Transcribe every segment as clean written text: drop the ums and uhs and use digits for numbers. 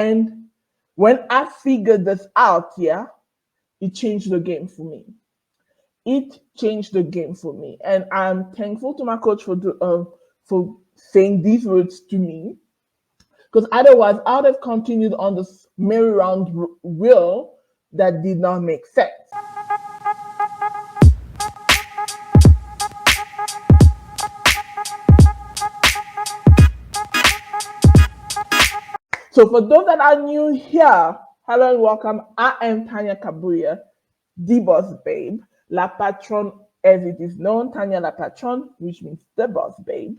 And when I figured this out, it changed the game for me. It changed the game for me, and I'm thankful to my coach for saying these words to me, because otherwise I would have continued on this merry-round wheel that did not make sense. So for those that are new here, hello and welcome. I am Tanya Kabuya, the boss babe, la patron as it is known, Tanya la patron, which means the boss babe.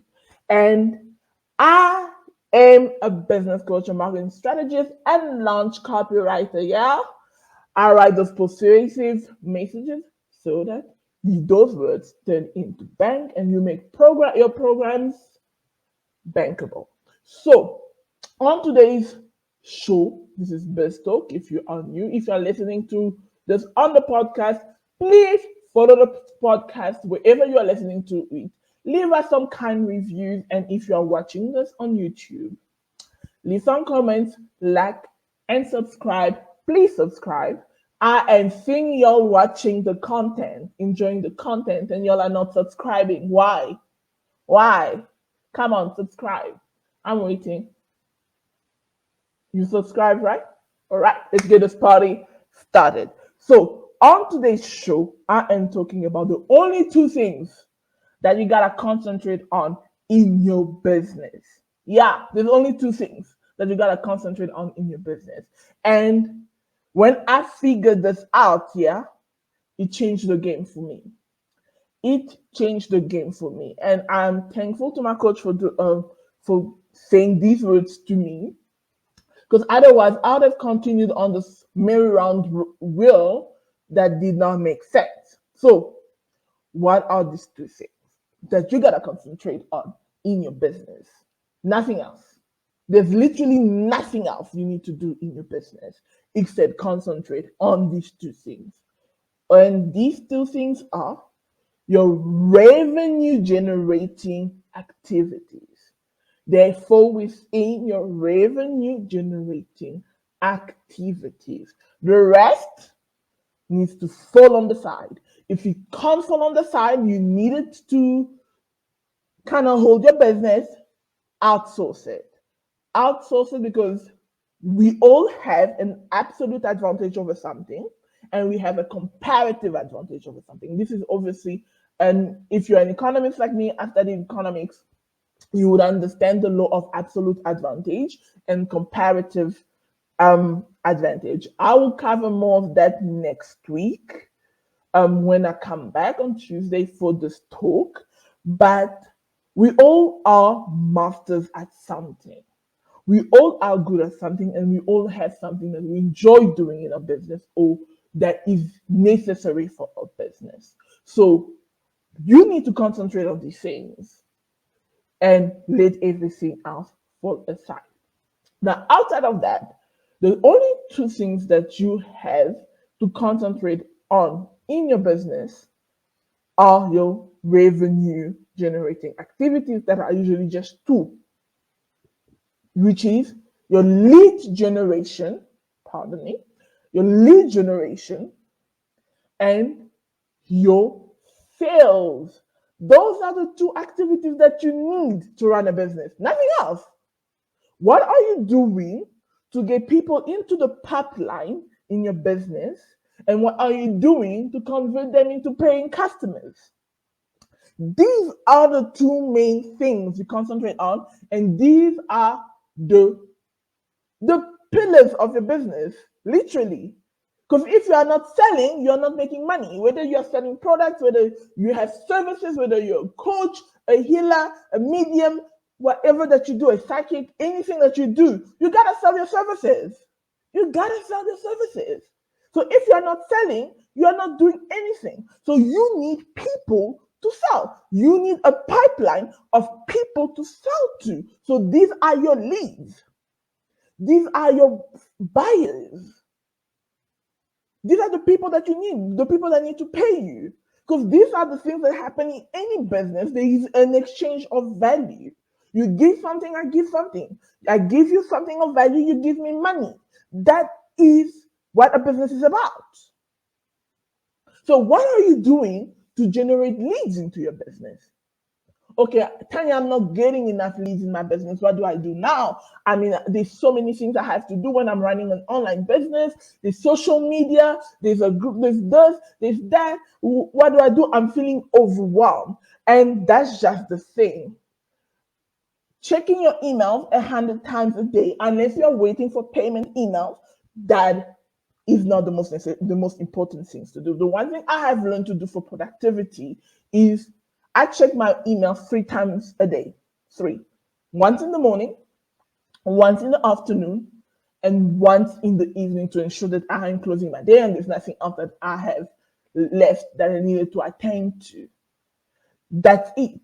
And I am a business coach, a marketing strategist, and launch copywriter. Yeah, I write those persuasive messages so that those words turn into bank and you make your programs bankable. So on today's show, this is Best Talk. If you are new, if you are listening to this on the podcast, please follow the podcast wherever you are listening to it. Leave us some kind reviews, and if you are watching this on YouTube, leave some comments, like, and subscribe. Please subscribe. I am seeing y'all watching the content, enjoying the content, and y'all are not subscribing. Why? Why? Come on, subscribe. I'm waiting. You subscribe, right? All right, let's get this party started. So, on today's show, I am talking about the only two things that you gotta concentrate on in your business. Yeah, there's only two things that you gotta concentrate on in your business. And when I figured this out, it changed the game for me. It changed the game for me, and I'm thankful to my coach for saying these words to me, because otherwise I would have continued on this merry-round wheel that did not make sense. So, what are these two things that you gotta concentrate on in your business? Nothing else. There's literally nothing else you need to do in your business except concentrate on these two things. And these two things are your revenue generating activities. They fall within your revenue generating activities. The rest needs to fall on the side. If it can't fall on the side, you need it to kind of hold your business, outsource it. Outsource it, because we all have an absolute advantage over something and we have a comparative advantage over something. This is obviously, and if you're an economist like me, I studied economics, you would understand the law of absolute advantage and comparative advantage. I will cover more of that next week when I come back on Tuesday for this talk. But we all are masters at something. We all are good at something, and we all have something that we enjoy doing in our business or that is necessary for our business. So you need to concentrate on these things and let everything else fall aside. Now, outside of that, the only two things that you have to concentrate on in your business are your revenue generating activities, that are usually just two, which is your lead generation, your lead generation and your sales. Those are the two activities that you need to run a business, nothing else. What are you doing to get people into the pipeline in your business? And what are you doing to convert them into paying customers? These are the two main things you concentrate on, and these are the pillars of your business, literally. Because if you are not selling, you're not making money. Whether you're selling products, whether you have services, whether you're a coach, a healer, a medium, whatever that you do, a psychic, anything that you do, you gotta sell your services. You gotta sell your services. So if you're not selling, you're not doing anything. So you need people to sell. You need a pipeline of people to sell to. So these are your leads. These are your buyers. These are the people that you need, the people that need to pay you. Because these are the things that happen in any business. There is an exchange of value. You give something, I give something. I give you something of value, you give me money. That is what a business is about. So what are you doing to generate leads into your business? Okay, Tanya, I'm not getting enough leads in my business. What do I do now? I mean, there's so many things I have to do when I'm running an online business. There's social media, there's a group, there's this, there's that. What do I do? I'm feeling overwhelmed. And that's just the thing. Checking your emails 100 times a day, unless you're waiting for payment emails, that is not the most important things to do. The one thing I have learned to do for productivity is I check my email 3 times a day. Three. Once in the morning, once in the afternoon, and once in the evening to ensure that I am closing my day and there's nothing else that I have left that I needed to attend to. That's it.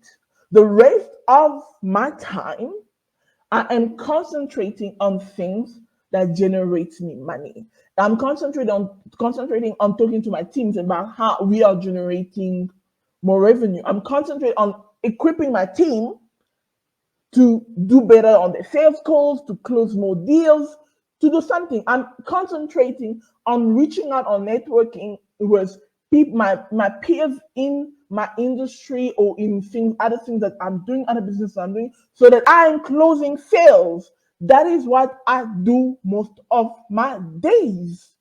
The rest of my time, I am concentrating on things that generate me money. I'm concentrating on talking to my teams about how we are generating more revenue. I'm concentrating on equipping my team to do better on their sales calls, to close more deals, to do something. I'm concentrating on reaching out on networking with people, my peers in my industry or in other things that I'm doing, other businesses I'm doing, so that I am closing sales. That is what I do most of my days.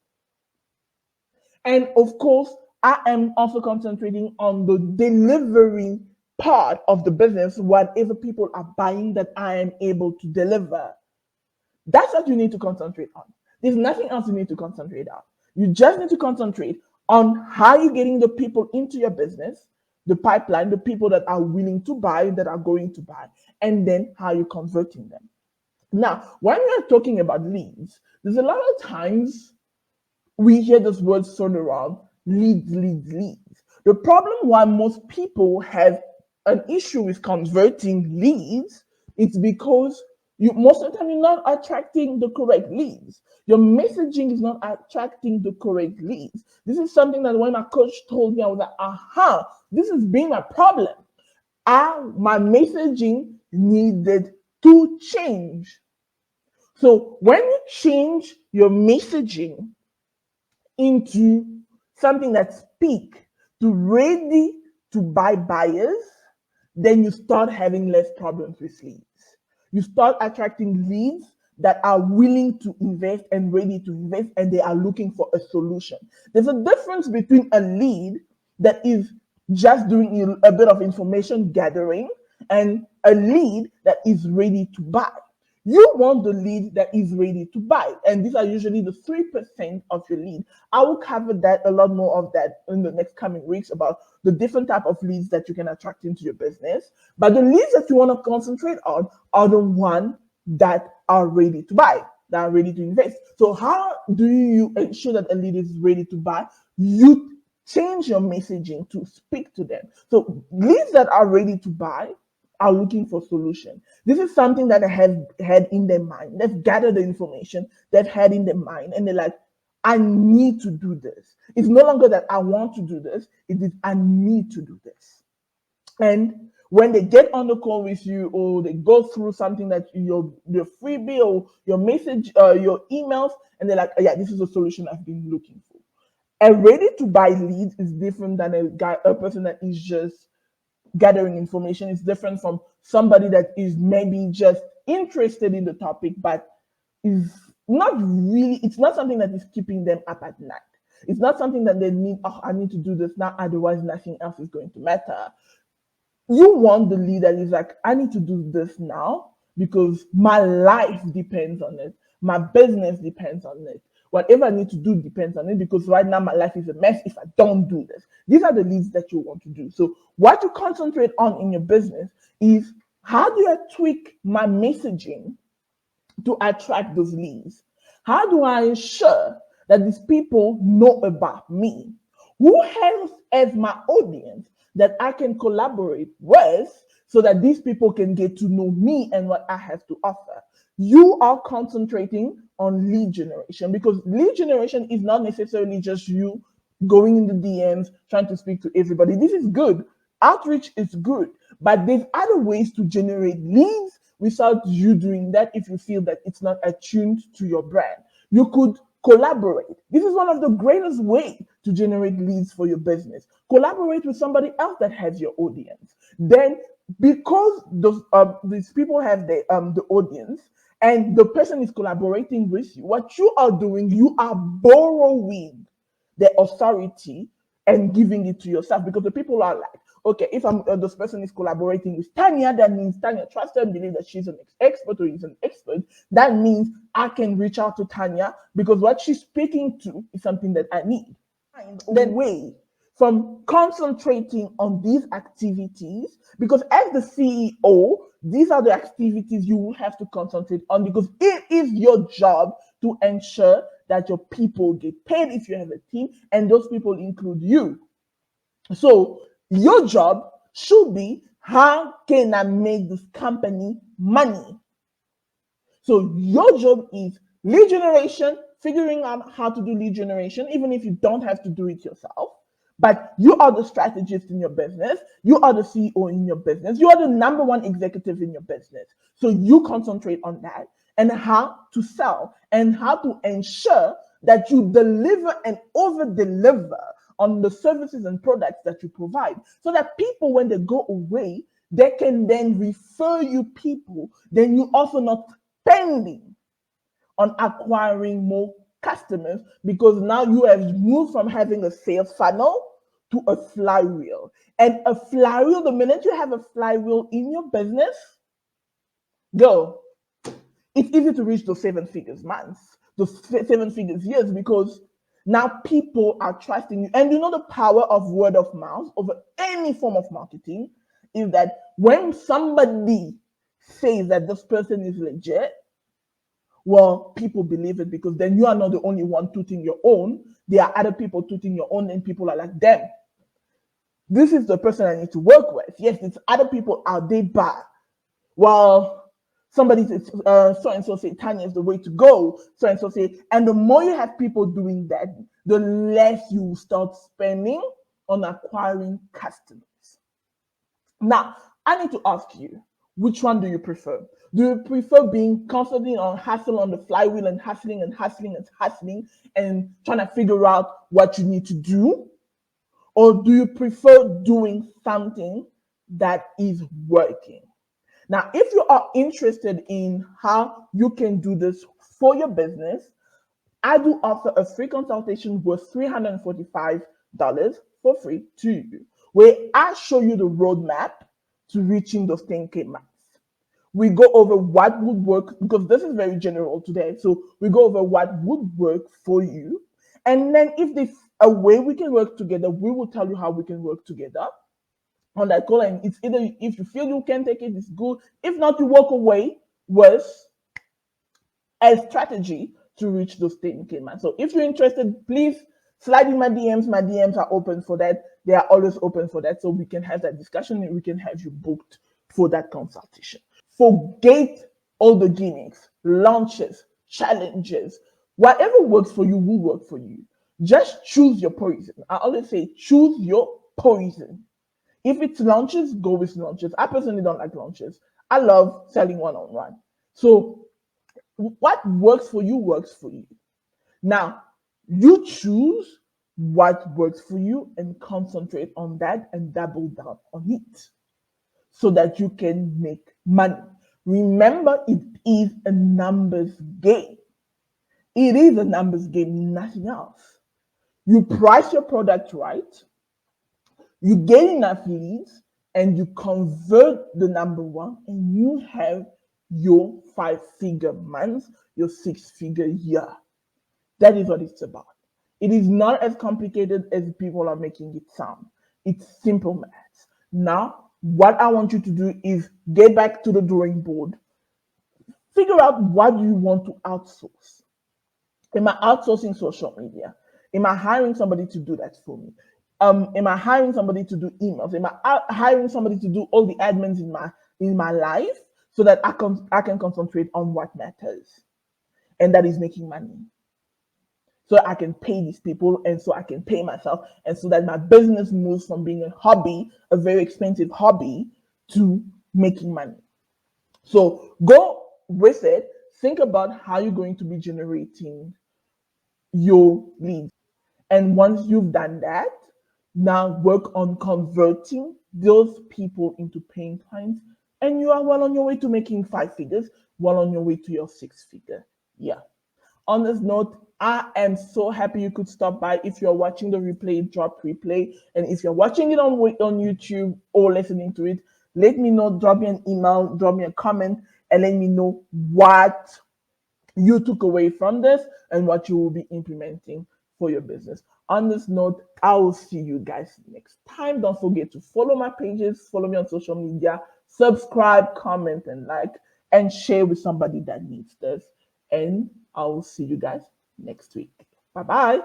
And of course, I am also concentrating on the delivery part of the business, whatever people are buying that I am able to deliver. That's what you need to concentrate on. There's nothing else you need to concentrate on. You just need to concentrate on how you're getting the people into your business, the pipeline, the people that are willing to buy, that are going to buy, and then how you're converting them. Now, when we're talking about leads, there's a lot of times we hear this word thrown around, leads, leads, leads. The problem why most people have an issue with converting leads is because most of the time you're not attracting the correct leads. Your messaging is not attracting the correct leads. This is something that when my coach told me, I was like, aha, this has been my problem. My messaging needed to change. So when you change your messaging into something that speak to ready to buy buyers, then you start having less problems with leads. You start attracting leads that are willing to invest and ready to invest, and they are looking for a solution. There's a difference between a lead that is just doing a bit of information gathering and a lead that is ready to buy. You want the lead that is ready to buy. And these are usually the 3% of your lead. I will cover that, a lot more of that in the next coming weeks, about the different type of leads that you can attract into your business. But the leads that you want to concentrate on are the ones that are ready to buy, that are ready to invest. So how do you ensure that a lead is ready to buy? You change your messaging to speak to them. So leads that are ready to buy are looking for solution. This is something that they have had in their mind. They've gathered the information, they've had in their mind, and they're like, I need to do this. It's no longer that I want to do this, it is I need to do this. And when they get on the call with you, or they go through something that your freebie or your message, your emails, and they're like, oh, yeah, this is a solution I've been looking for. A ready to buy lead is different than a person that is just gathering information. Is different from somebody that is maybe just interested in the topic, but is not really, it's not something that is keeping them up at night. It's not something that they need, oh, I need to do this now, otherwise nothing else is going to matter. You want the lead that is like, I need to do this now because my life depends on it. My business depends on it. Whatever I need to do depends on it, because right now my life is a mess if I don't do this. These are the leads that you want to do. So what you concentrate on in your business is, how do I tweak my messaging to attract those leads? How do I ensure that these people know about me? Who has as my audience that I can collaborate with so that these people can get to know me and what I have to offer? You are concentrating on lead generation, because lead generation is not necessarily just you going in the DMs trying to speak to everybody. This is good. Outreach is good, but there's other ways to generate leads without you doing that if you feel that it's not attuned to your brand. You could collaborate. This is one of the greatest ways to generate leads for your business. Collaborate with somebody else that has your audience. Then, because these people have the audience, and the person is collaborating with you, what you are doing, you are borrowing the authority and giving it to yourself, because the people are like, okay, if this person is collaborating with Tanya, that means Tanya trusts her and believes that she's an expert or is an expert. That means I can reach out to Tanya because what she's speaking to is something that I need. Then way from concentrating on these activities, because as the CEO, these are the activities you will have to concentrate on, because it is your job to ensure that your people get paid if you have a team, and those people include you. So your job should be, how can I make this company money? So your job is lead generation, figuring out how to do lead generation, even if you don't have to do it yourself. But you are the strategist in your business. You are the CEO in your business. You are the number one executive in your business. So you concentrate on that and how to sell and how to ensure that you deliver and over deliver on the services and products that you provide, so that people, when they go away, they can then refer you people. Then you also not spending on acquiring more customers, because now you have moved from having a sales funnel to a flywheel. And a flywheel, the minute you have a flywheel in your business, go. It's easy to reach those 7 figures months, those 7 figures years, because now people are trusting you. And you know the power of word of mouth over any form of marketing is that when somebody says that this person is legit, well, people believe it, because then you are not the only one tooting your own. There are other people tooting your own, and people are like, damn, this is the person I need to work with. Yes, it's other people out there, but well, somebody says, so and so say Tanya is the way to go. So and so say, and the more you have people doing that, the less you start spending on acquiring customers. Now, I need to ask you, which one do you prefer? Do you prefer being constantly on hustle on the flywheel and hustling and hustling and hustling and trying to figure out what you need to do? Or do you prefer doing something that is working? Now, if you are interested in how you can do this for your business, I do offer a free consultation worth $345 for free to you, where I show you the roadmap to reaching those 10K marks. We go over what would work, because this is very general today. So we go over what would work for you. And then if there's a way we can work together, we will tell you how we can work together on that call. And it's either, if you feel you can take it, it's good. If not, you walk away with a strategy to reach those 10K man. So if you're interested, please slide in my DMs. My DMs are open for that. They are always open for that. So we can have that discussion and we can have you booked for that consultation. Forget all the gimmicks, launches, challenges. Whatever works for you will work for you. Just choose your poison. I always say, choose your poison. If it's launches, go with launches. I personally don't like launches. I love selling one-on-one. So what works for you works for you. Now, you choose what works for you and concentrate on that and double down on it so that you can make money. Remember, it is a numbers game. It is a numbers game, nothing else. You price your product right, you get enough leads, and you convert the number one, and you have your 5-figure month, your 6-figure year. That is what it's about. It is not as complicated as people are making it sound. It's simple math. Now, what I want you to do is get back to the drawing board. Figure out what you want to outsource. Am I outsourcing social media? Am I hiring somebody to do that for me? Am I hiring somebody to do emails? Am I hiring somebody to do all the admins in my life so that I can concentrate on what matters, and that is making money? So I can pay these people, and so I can pay myself, and so that my business moves from being a hobby, a very expensive hobby, to making money. So go with it. Think about how you're going to be generating your leads. And once you've done that, now work on converting those people into paying clients. And you are well on your way to making 5 figures, well on your way to your 6 figure. Yeah. On this note, I am so happy you could stop by. If you're watching the replay, drop replay. And if you're watching it on YouTube or listening to it, let me know, drop me an email, drop me a comment, and let me know what you took away from this and what you will be implementing for your business. On this note, I will see you guys next time. Don't forget to follow my pages, follow me on social media, subscribe, comment, and like, and share with somebody that needs this. And I will see you guys next week. Bye bye.